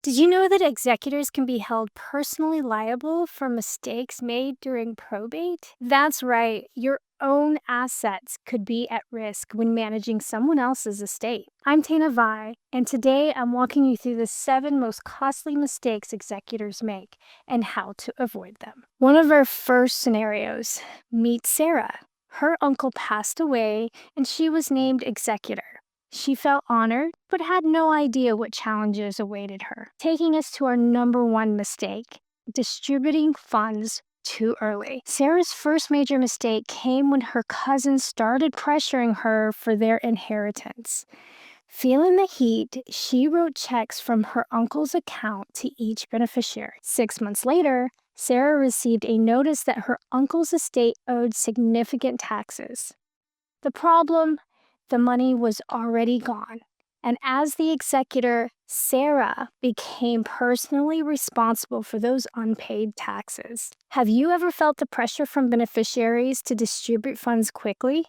Did you know that executors can be held personally liable for mistakes made during probate? That's right, your own assets could be at risk when managing someone else's estate. I'm Tana Vi, and today I'm walking you through the 7 most costly mistakes executors make and how to avoid them. One of our first scenarios, meet Sarah. Her uncle passed away and she was named executor. She felt honored, but had no idea what challenges awaited her. Taking us to our number 1 mistake, distributing funds too early. Sarah's first major mistake came when her cousins started pressuring her for their inheritance. Feeling the heat, she wrote checks from her uncle's account to each beneficiary. 6 months later, Sarah received a notice that her uncle's estate owed significant taxes. The problem? The money was already gone, and as the executor, Sarah became personally responsible for those unpaid taxes. Have you ever felt the pressure from beneficiaries to distribute funds quickly?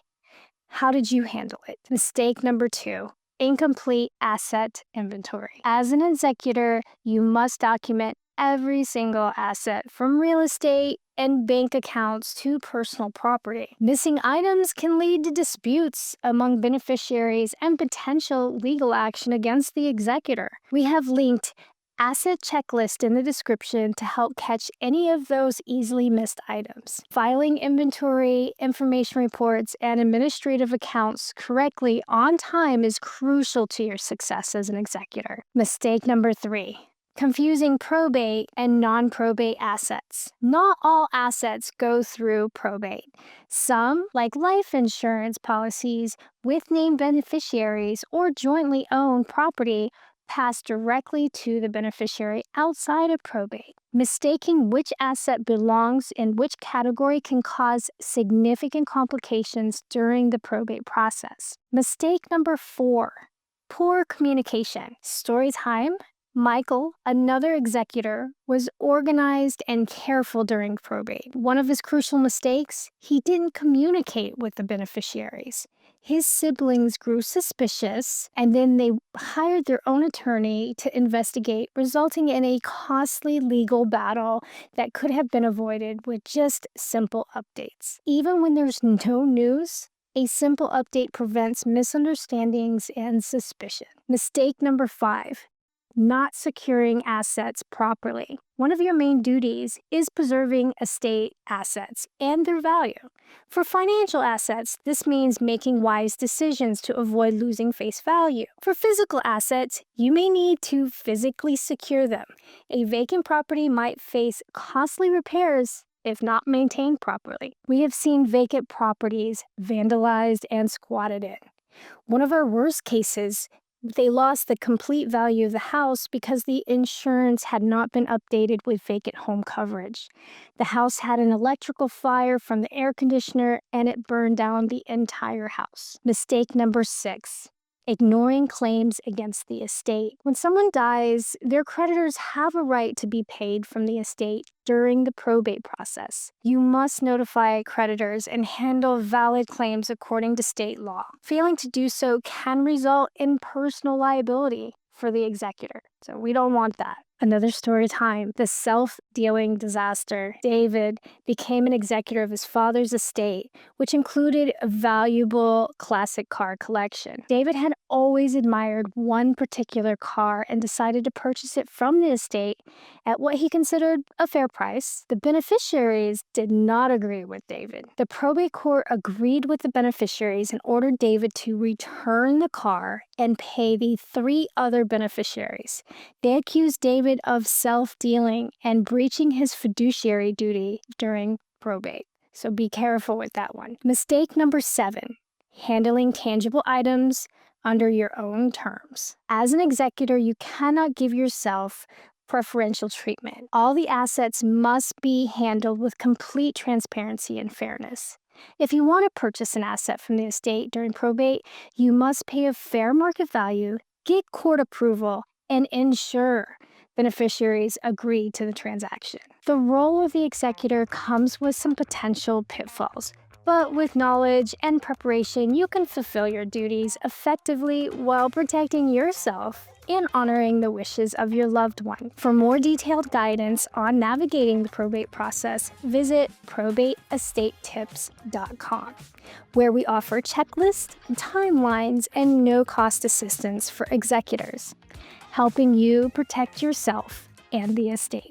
How did you handle it? Mistake number 2. Incomplete asset inventory. As an executor, you must document every single asset from real estate and bank accounts to personal property. Missing items can lead to disputes among beneficiaries and potential legal action against the executor. We have linked asset checklist in the description to help catch any of those easily missed items. Filing inventory, information reports, and administrative accounts correctly on time is crucial to your success as an executor. Mistake number 3. Confusing probate and non-probate assets. Not all assets go through probate. Some, like life insurance policies with named beneficiaries or jointly owned property, pass directly to the beneficiary outside of probate. Mistaking which asset belongs in which category can cause significant complications during the probate process. Mistake number 4. Poor communication. Story time. Michael, another executor, was organized and careful during probate. One of his crucial mistakes, he didn't communicate with the beneficiaries. His siblings grew suspicious, and then they hired their own attorney to investigate, resulting in a costly legal battle that could have been avoided with just simple updates. Even when there's no news, a simple update prevents misunderstandings and suspicion. Mistake number 5. Not securing assets properly. One of your main duties is preserving estate assets and their value. For financial assets, this means making wise decisions to avoid losing face value. For physical assets, you may need to physically secure them. A vacant property might face costly repairs if not maintained properly. We have seen vacant properties vandalized and squatted in. One of our worst cases, they lost the complete value of the house because the insurance had not been updated with vacant home coverage. The house had an electrical fire from the air conditioner and it burned down the entire house. Mistake number 6. Ignoring claims against the estate. When someone dies, their creditors have a right to be paid from the estate during the probate process. You must notify creditors and handle valid claims according to state law. Failing to do so can result in personal liability for the executor, so we don't want that. Another story time, the self-dealing disaster. David became an executor of his father's estate, which included a valuable classic car collection. David had always admired one particular car and decided to purchase it from the estate at what he considered a fair price. The beneficiaries did not agree with David. The probate court agreed with the beneficiaries and ordered David to return the car and pay the 3 other beneficiaries. They accused David of self-dealing and breaching his fiduciary duty during probate. So be careful with that one. Mistake number 7. Handling tangible items under your own terms. As an executor, you cannot give yourself preferential treatment. All the assets must be handled with complete transparency and fairness. If you want to purchase an asset from the estate during probate, you must pay a fair market value, get court approval, and ensure beneficiaries agree to the transaction. The role of the executor comes with some potential pitfalls, but with knowledge and preparation, you can fulfill your duties effectively while protecting yourself and honoring the wishes of your loved one. For more detailed guidance on navigating the probate process, visit probateestatetips.com, where we offer checklists, timelines, and no-cost assistance for executors, helping you protect yourself and the estate.